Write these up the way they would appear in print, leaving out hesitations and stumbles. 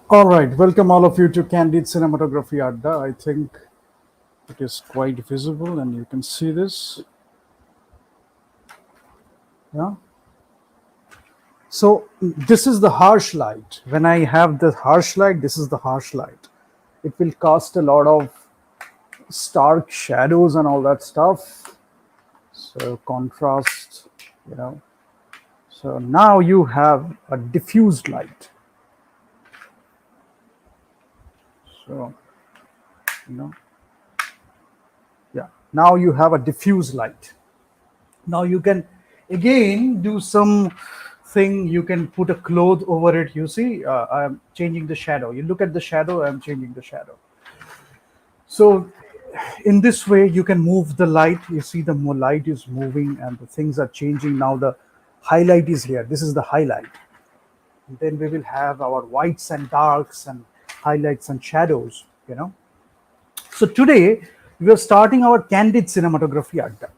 All right, welcome all of you to Candid Cinematography Adda. I think it is quite visible and you can see this. Yeah. So this is the harsh light. When I have the harsh light, this is the harsh light. It will cast a lot of stark shadows and all that stuff. So contrast, you know. So now you have a diffused light. So, you know, yeah. Now you have a diffuse light. Now you can again do some thing. You can put a cloth over it. You see, I'm changing the shadow. You look at the shadow, I'm changing the shadow. So in this way you can move the light. You see the more light is moving and the things are changing. Now the highlight is here. This is the highlight. And then we will have our whites and darks and highlights and shadows, so today we are starting our Candid Cinematography Adda.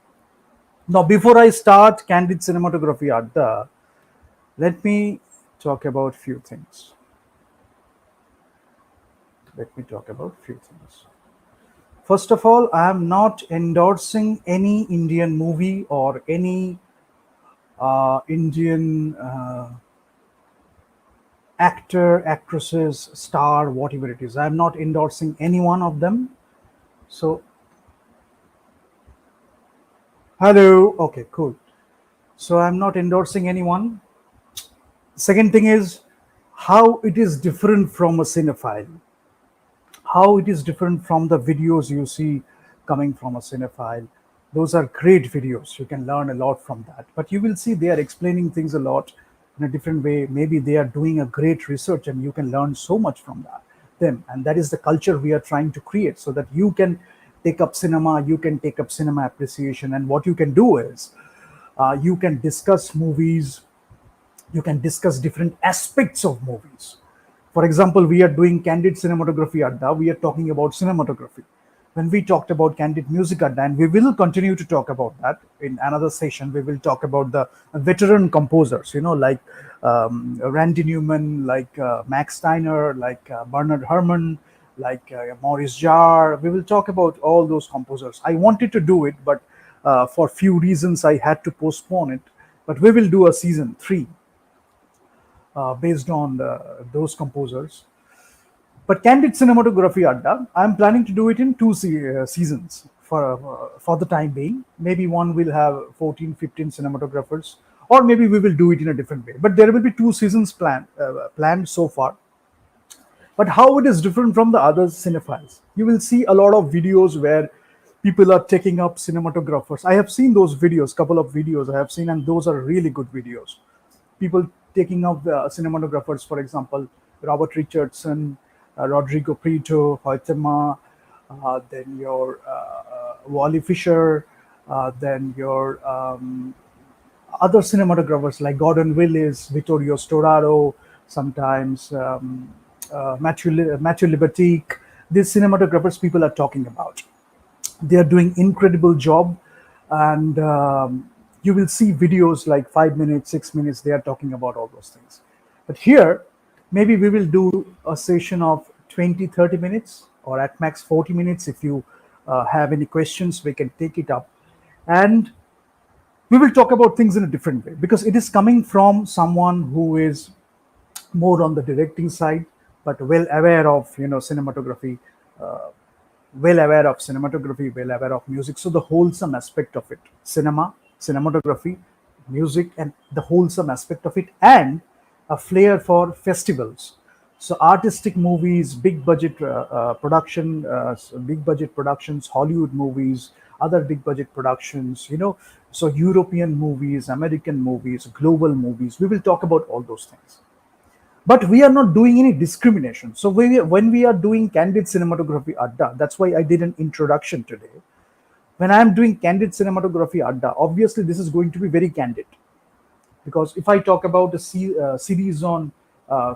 Now, before I start Candid Cinematography Adda, let me talk about few things. Let me talk about few things. First of all, I am not endorsing any Indian movie or any Indian actor, actresses, star, whatever it is. I am not endorsing any one of them. So, hello. Okay, cool. So, I'm not endorsing anyone. Second thing is how it is different from a cinephile, how it is different from the videos you see coming from a cinephile. Those are great videos. You can learn a lot from that. But you will see they are explaining things a lot in a different way. Maybe they are doing a great research and you can learn so much from them. And that is the culture we are trying to create so that you can take up cinema, you can take up cinema appreciation. And what you can do is you can discuss movies, you can discuss different aspects of movies. For example, we are doing Candid Cinematography Adda, we are talking about cinematography. When we talked about Candid Music Adda, and we will continue to talk about that in another session, we will talk about the veteran composers, like Randy Newman, like Max Steiner, like Bernard Herrmann, like Maurice Jarre. We will talk about all those composers. I wanted to do it, but for few reasons I had to postpone it. But we will do a season 3 based on those composers. But Candid Cinematography Adda, I'm planning to do it in two seasons for the time being. Maybe one will have 14, 15 cinematographers, or maybe we will do it in a different way. But there will be two seasons planned so far. But how it is different from the other cinephiles? You will see a lot of videos where people are taking up cinematographers. I have seen those videos, couple of videos I have seen, and those are really good videos. People taking up cinematographers, for example, Robert Richardson, Rodrigo Prieto, Hoytema, then your Wally Fisher, then your other cinematographers like Gordon Willis, Vittorio Storaro, sometimes Matthew Libatique. These cinematographers people are talking about. They are doing incredible job, and you will see videos like 5 minutes, 6 minutes. They are talking about all those things. But here, maybe we will do a session of 20, 30 minutes, or at max 40 minutes. If you have any questions, we can take it up. And we will talk about things in a different way because it is coming from someone who is more on the directing side, but well aware of cinematography, uh, well aware of music. So the wholesome aspect of it, cinematography, music, and the wholesome aspect of it, and a flair for festivals. So artistic movies, big budget productions, Hollywood movies, other big budget productions. So European movies, American movies, global movies. We will talk about all those things, but we are not doing any discrimination. So when we are doing Candid Cinematography Adda, that's why I did an introduction today. When I am doing Candid Cinematography Adda, obviously this is going to be very candid, because if I talk about a series on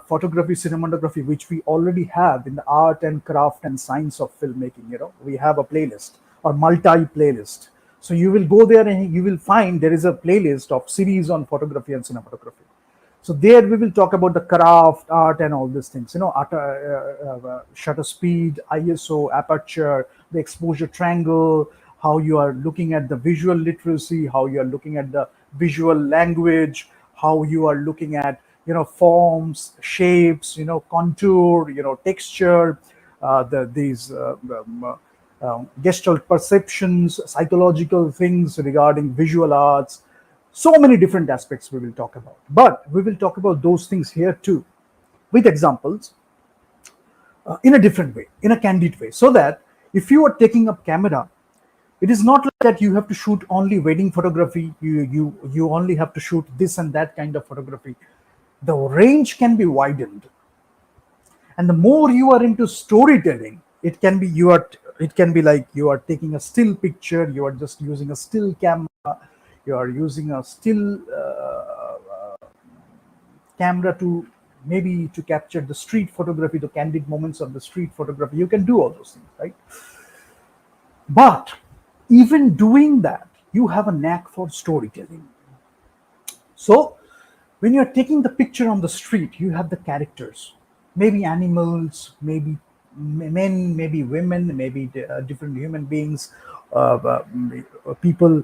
photography, cinematography, which we already have in the art and craft and science of filmmaking, we have a playlist or multi playlist. So you will go there and you will find there is a playlist of series on photography and cinematography. So there we will talk about the craft, art, and all these things. Art, shutter speed, ISO, aperture, the exposure triangle, how you are looking at the visual literacy, how you are looking at the visual language, how you are looking at forms, shapes, contour, texture, these gestalt perceptions, psychological things regarding visual arts. So many different aspects we will talk about. But we will talk about those things here too, with examples, in a different way, in a candid way, so that if you are taking up camera, it is not like that you have to shoot only wedding photography, you only have to shoot this and that kind of photography. The range can be widened, and the more you are into storytelling, it can be like you are taking a still picture, you are just using a still camera, you are using a still camera to maybe to capture the street photography, the candid moments of the street photography. You can do all those things, right? But even doing that, you have a knack for storytelling. So when you're taking the picture on the street, you have the characters, maybe animals, maybe men, maybe women, maybe different human beings, people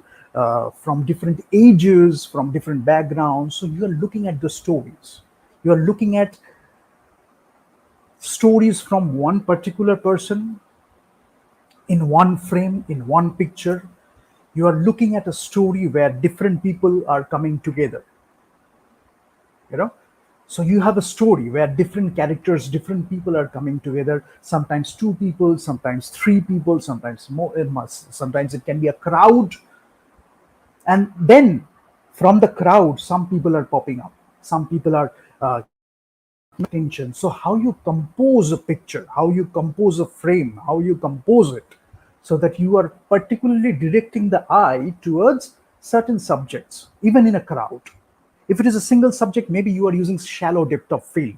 from different ages, from different backgrounds. So you are looking at the stories. You are looking at stories from one particular person in one frame, in one picture. You are looking at a story where different people are coming together, you know. So you have a story where different characters, different people are coming together, sometimes two people, sometimes three people, sometimes more, sometimes it can be a crowd. And then from the crowd, some people are popping up, some people are attention. So how you compose a picture, how you compose a frame, how you compose it, so that you are particularly directing the eye towards certain subjects, even in a crowd. If it is a single subject, maybe you are using shallow depth of field.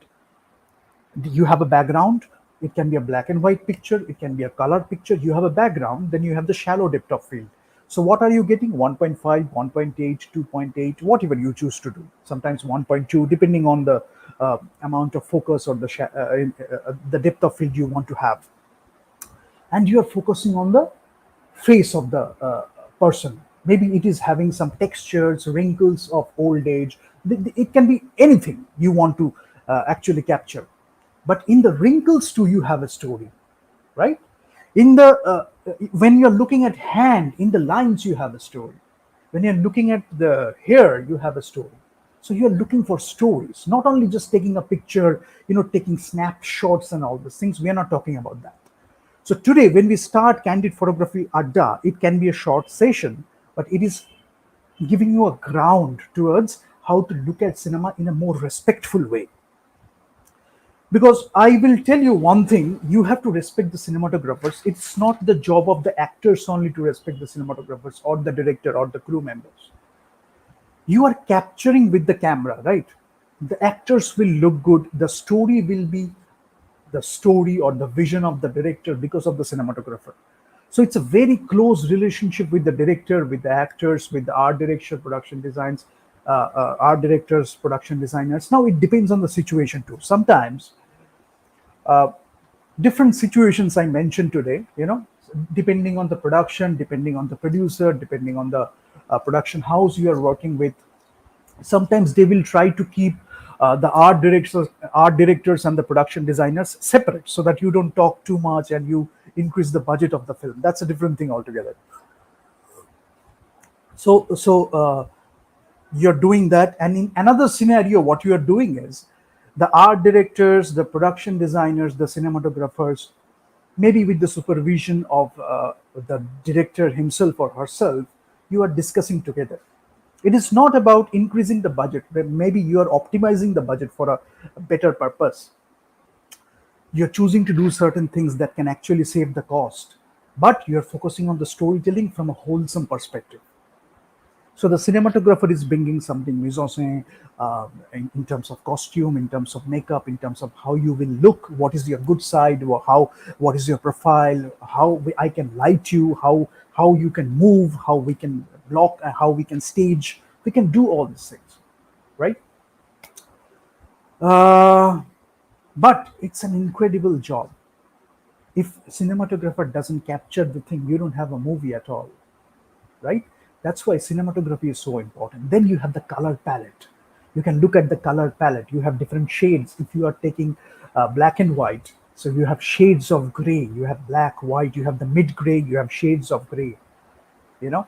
You have a background, it can be a black and white picture, it can be a color picture. You have a background, then you have the shallow depth of field. So what are you getting? 1.5, 1.8, 2.8, whatever you choose to do. Sometimes 1.2, depending on the amount of focus or the depth of field you want to have. And you are focusing on the face of the person. Maybe it is having some textures, wrinkles of old age. It can be anything you want to actually capture. But in the wrinkles too, you have a story, right? In the when you're looking at hand, in the lines, you have a story. When you're looking at the hair, you have a story. So you're looking for stories, not only just taking a picture, taking snapshots and all these things. We are not talking about that. So today, when we start Candid Photography Adda, it can be a short session, but it is giving you a ground towards how to look at cinema in a more respectful way. Because I will tell you one thing, you have to respect the cinematographers. It's not the job of the actors only to respect the cinematographers or the director or the crew members. You are capturing with the camera, right? The actors will look good, the story will be the story or the vision of the director because of the cinematographer. So it's a very close relationship with the director, with the actors, with the art director, production designs, art directors, production designers. Now it depends on the situation too. Sometimes different situations I mentioned today, depending on the production, depending on the producer, depending on the production house you are working with, sometimes they will try to keep the art directors and the production designers separate, so that you don't talk too much and you increase the budget of the film. That's a different thing altogether. So you're doing that, and in another scenario what you are doing is the art directors, the production designers, the cinematographers, maybe with the supervision of the director himself or herself, you are discussing together. It is not about increasing the budget, but maybe you are optimizing the budget for a better purpose. You're choosing to do certain things that can actually save the cost, but you're focusing on the storytelling from a wholesome perspective. So the cinematographer is bringing something mise en scène, in terms of costume, in terms of makeup, in terms of how you will look, what is your good side, what is your profile, how I can light you, how you can move, how we can block, how we can stage. We can do all these things, right? Uh, but it's an incredible job. If cinematographer doesn't capture the thing, you don't have a movie at all, right? That's why cinematography is so important. Then you have the color palette. You can look at the color palette. You have different shades. If you are taking black and white, so you have shades of gray. You have black, white. You have the mid gray. You have shades of gray. You know,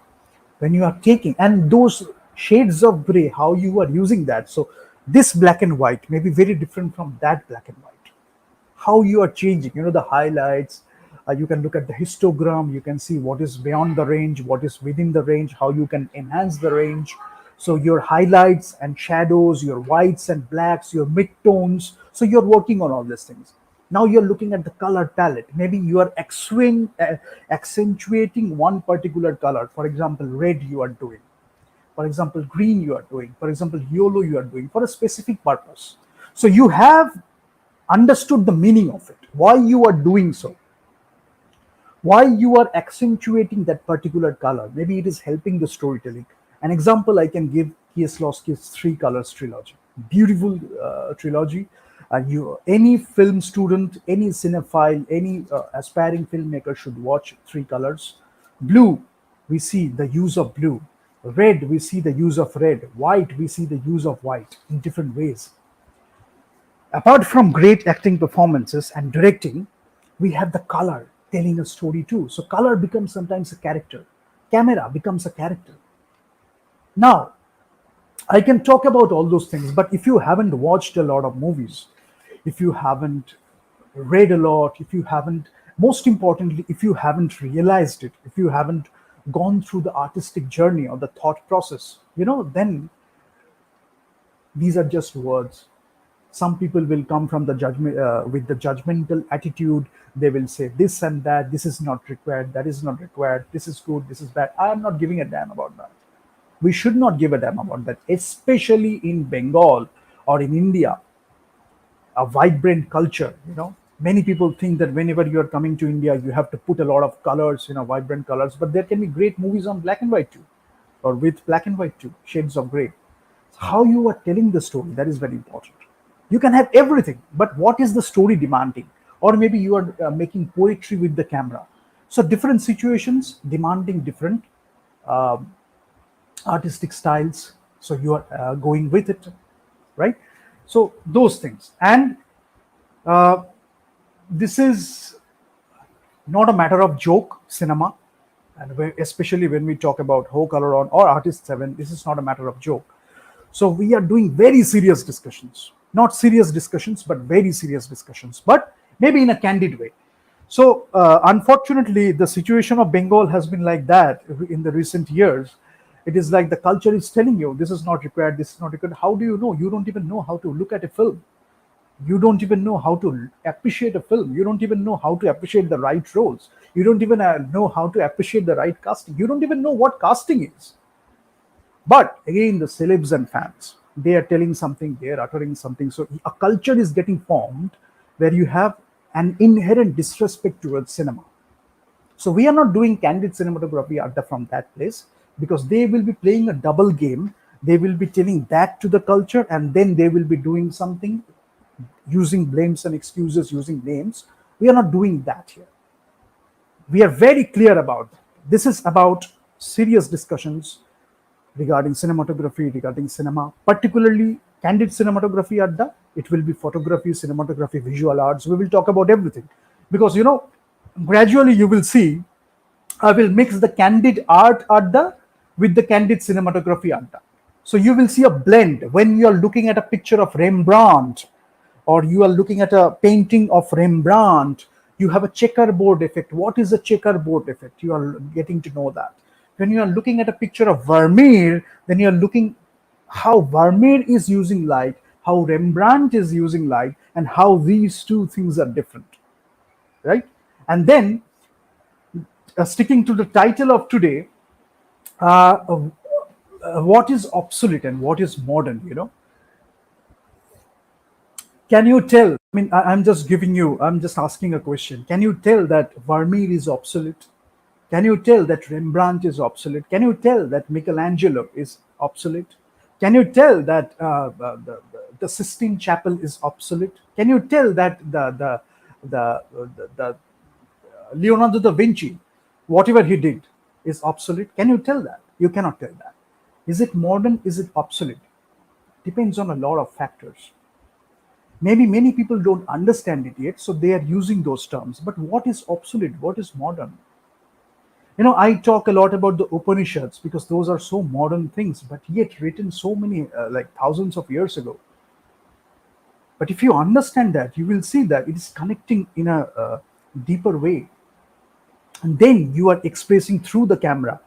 when you are taking and those shades of gray, how you are using that. So this black and white may be very different from that black and white, how you are changing, the highlights. You can look at the histogram, you can see what is beyond the range, what is within the range, how you can enhance the range. So your highlights and shadows, your whites and blacks, your mid-tones, so you're working on all these things. Now you're looking at the color palette. Maybe you are accentuating one particular color. For example, red you are doing, for example green you are doing, for example yellow you are doing for a specific purpose. So you have understood the meaning of it, why you are doing so, why you are accentuating that particular color. Maybe it is helping the storytelling. An example I can give: Kieslowski's Three Colors trilogy, beautiful trilogy. You, any film student, any cinephile, any aspiring filmmaker should watch Three Colors. Blue, we see the use of blue. Red, we see the use of red. White, we see the use of white in different ways. Apart from great acting performances and directing, we have the color telling a story too. So color becomes sometimes a character. Camera becomes a character. Now, I can talk about all those things, but if you haven't watched a lot of movies, if you haven't read a lot, if you haven't, most importantly, if you haven't realized it, if you haven't gone through the artistic journey or the thought process, then these are just words. Some people will come from the judgment with the judgmental attitude. They will say this and that, this is not required, that is not required, this is good, this is bad. I am not giving a damn about that. We should not give a damn about that, especially in Bengal or in India, a vibrant culture. Many people think that whenever you are coming to India, you have to put a lot of colors, vibrant colors, but there can be great movies on black and white too, or with black and white too, shades of gray. How you are telling the story, that is very important. You can have everything, but what is the story demanding? Or maybe you are making poetry with the camera. So different situations demanding different artistic styles. So you are going with it, right? So those things. And uh, this is not a matter of joke cinema, and especially when we talk about Ho Color On or Artist 7, this is not a matter of joke. So we are doing very serious discussions, not serious discussions, but very serious discussions, but maybe in a candid way. So unfortunately, the situation of Bengal has been like that in the recent years. It is like the culture is telling you this is not required, this is not required. How do you know? You don't even know how to look at a film. You don't even know how to appreciate a film. You don't even know how to appreciate the right roles. You don't even know how to appreciate the right casting. You don't even know what casting is. But again, the celebs and fans, they are telling something, they are uttering something. So a culture is getting formed where you have an inherent disrespect towards cinema. So we are not doing Candid Cinematography Adda from that place, because they will be playing a double game. They will be telling that to the culture, and then they will be doing something using blames and excuses, using names. We are not doing that here. We are very clear about that. This is about serious discussions regarding cinematography, regarding cinema, particularly Candid Cinematography Adda. It will be photography, cinematography, visual arts. We will talk about everything, because gradually you will see I will mix the Candid art Adda with the Candid Cinematography Adda. So you will see a blend when you are looking at a picture of Rembrandt, or you are looking at a painting of Rembrandt. You have a checkerboard effect. What is a checkerboard effect? You are getting to know that. When you are looking at a picture of Vermeer, then you are looking how Vermeer is using light, how Rembrandt is using light, and how these two things are different, right? And then, sticking to the title of today, what is obsolete and what is modern? Can you tell? I mean, I'm just giving you, I'm just asking a question. Can you tell that Vermeer is obsolete? Can you tell that Rembrandt is obsolete? Can you tell that Michelangelo is obsolete? Can you tell that the Sistine Chapel is obsolete? Can you tell that the Leonardo da Vinci, whatever he did, is obsolete? Can you tell that? You cannot tell that. Is it modern? Is it obsolete? Depends on a lot of factors. Maybe many people don't understand it yet, so they are using those terms. But what is obsolete? What is modern? I talk a lot about the Upanishads because those are so modern things, but yet written so many, like thousands of years ago. But if you understand that, you will see that it is connecting in a deeper way. And then you are expressing through the camera.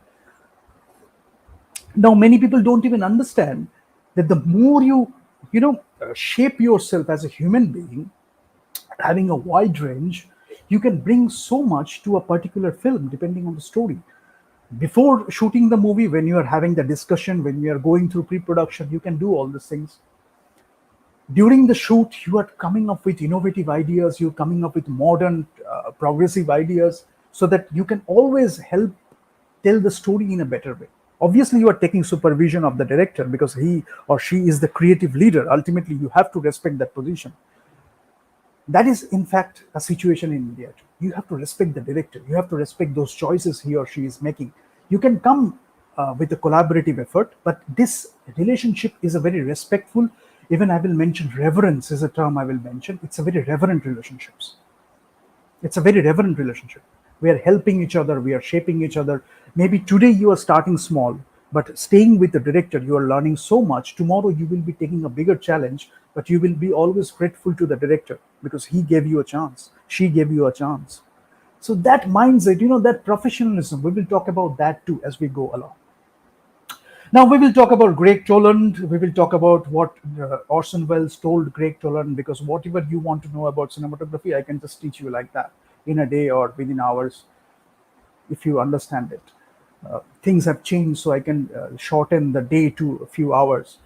Now, many people don't even understand that the more you shape yourself as a human being, having a wide range, you can bring so much to a particular film depending on the story. Before shooting the movie, when you are having the discussion, when you are going through pre-production, you can do all these things. During the shoot, you are coming up with innovative ideas, you're coming up with modern progressive ideas, so that you can always help tell the story in a better way. Obviously you are taking supervision of the director because he or she is the creative leader. Ultimately you have to respect that position. That is in fact a situation in India too. You have to respect the director, you have to respect those choices he or she is making. You can come with a collaborative effort, but this relationship is a very respectful, even I will mention reverence is a term I will mention. It's a very reverent relationships. It's a very reverent relationship. We are helping each other, we are shaping each other. Maybe today you are starting small, but staying with the director, you are learning so much. Tomorrow you will be taking a bigger challenge, but you will be always grateful to the director because he gave you a chance, she gave you a chance. So that mindset, that professionalism, we will talk about that too as we go along. Now we will talk about Greg Toland. We will talk about what Orson Welles told Greg Toland, because whatever you want to know about cinematography, I can just teach you like that in a day or within hours if you understand it. Things have changed, so I can shorten the day to a few hours.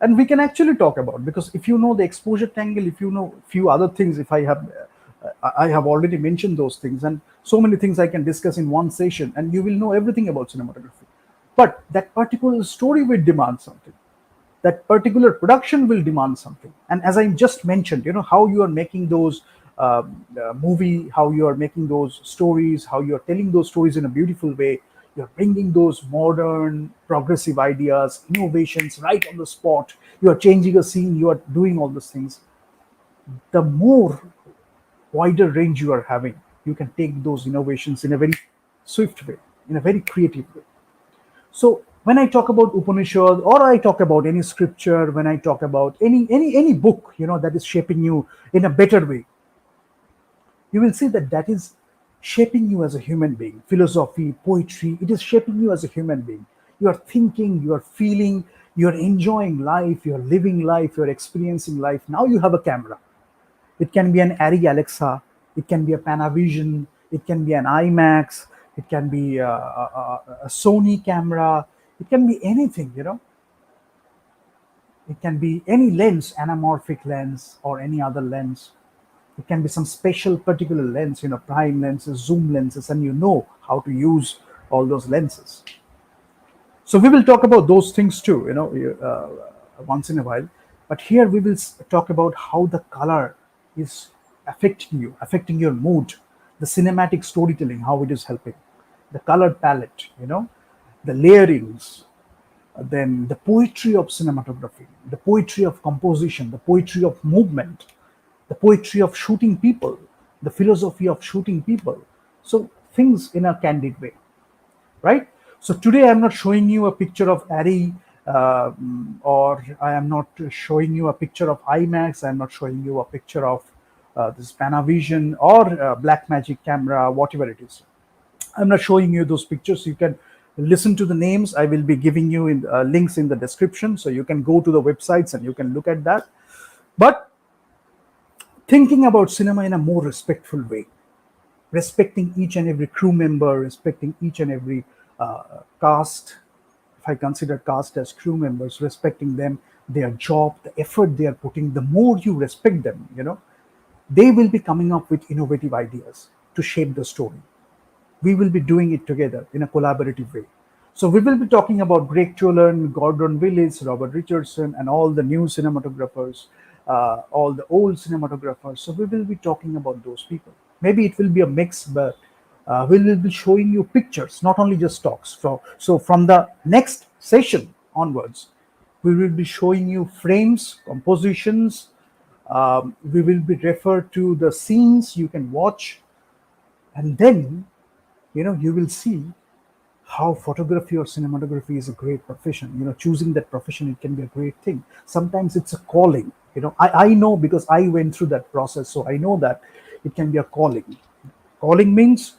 And we can actually talk about, because if you know the exposure angle, if you know few other things, if I have already mentioned those things, and so many things I can discuss in one session, and you will know everything about cinematography. But that particular story will demand something. That particular production will demand something. And as I just mentioned, how you are making those movie, how you are making those stories, how you are telling those stories in a beautiful way. You're bringing those modern, progressive ideas, innovations right on the spot. You are changing a scene. You are doing all those things. The more wider range you are having, you can take those innovations in a very swift way, in a very creative way. So when I talk about Upanishad, or I talk about any scripture, when I talk about any book, that is shaping you in a better way, you will see that that is shaping you as a human being. Philosophy, poetry, it is shaping you as a human being. You are thinking, you are feeling, you are enjoying life, you are living life, you are experiencing life. Now you have a camera. It can be an Arri Alexa, it can be a Panavision, it can be an IMAX, it can be a Sony camera, it can be anything. It can be any lens, anamorphic lens or any other lens. It can be some special particular lens, prime lenses, zoom lenses, and you know how to use all those lenses. So we will talk about those things too, once in a while. But here we will talk about how the color is affecting you, affecting your mood, the cinematic storytelling, how it is helping, the color palette, the layerings, then the poetry of cinematography, the poetry of composition, the poetry of movement, the poetry of shooting people, the philosophy of shooting people. So things in a candid way, right? So today I'm not showing you a picture of Arri, or I am not showing you a picture of IMAX. I'm not showing you a picture of this Panavision or Blackmagic camera, whatever it is. I'm not showing you those pictures. You can listen to the names. I will be giving you links in the description, so you can go to the websites and you can look at that. But thinking about cinema in a more respectful way, respecting each and every crew member, respecting each and every cast. If I consider cast as crew members, respecting them, their job, the effort they are putting, the more you respect them, they will be coming up with innovative ideas to shape the story. We will be doing it together in a collaborative way. So we will be talking about Greg Tolan, Gordon Willis, Robert Richardson, and all the new cinematographers, all the old cinematographers. So we will be talking about those people. Maybe it will be a mix, but we will be showing you pictures, not only just talks. So from the next session onwards, we will be showing you frames, compositions. We will be referred to the scenes you can watch, and then you will see how photography or cinematography is a great profession. Choosing that profession, it can be a great thing. Sometimes it's a calling. I know because I went through that process, so I know that it can be a calling. Calling means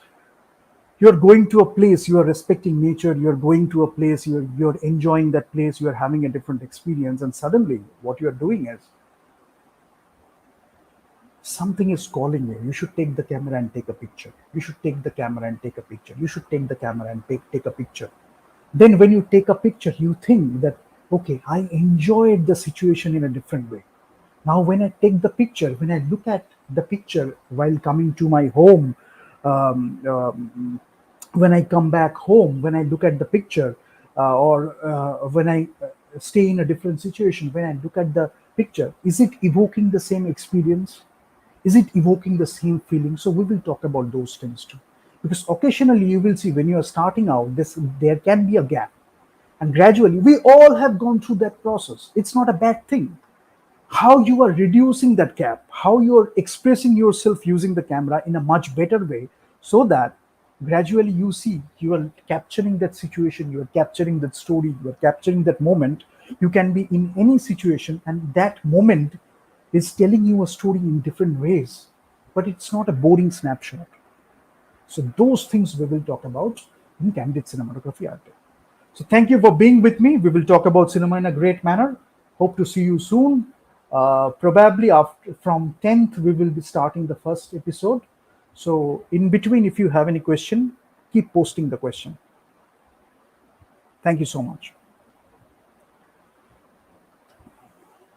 you're going to a place, you are respecting nature, you're going to a place, you're enjoying that place, you're having a different experience, and suddenly what you're doing is something is calling you. You should take the camera and take a picture. You should take the camera and take a picture. You should take the camera and take a picture. Then when you take a picture, you think that, okay, I enjoyed the situation in a different way. Now when I take the picture, when I look at the picture while coming to my home, um, um, when I come back home, when I look at the picture, or when I stay in a different situation, when I look at the picture, is it evoking the same experience? Is it evoking the same feeling? So we will talk about those things too, because occasionally you will see when you are starting out, this there can be a gap, and gradually we all have gone through that process. It's not a bad thing. How you are reducing that gap, how you are expressing yourself using the camera in a much better way, so that gradually you see you are capturing that situation, you are capturing that story, you are capturing that moment. You can be in any situation, and that moment is telling you a story in different ways, but it's not a boring snapshot. So those things we will talk about in Candid Cinematography Adda. So thank you for being with me. We will talk about cinema in a great manner. Hope to see you soon. Probably after from 10th we will be starting the first episode. So in between, if you have any question, keep posting the question. Thank you so much.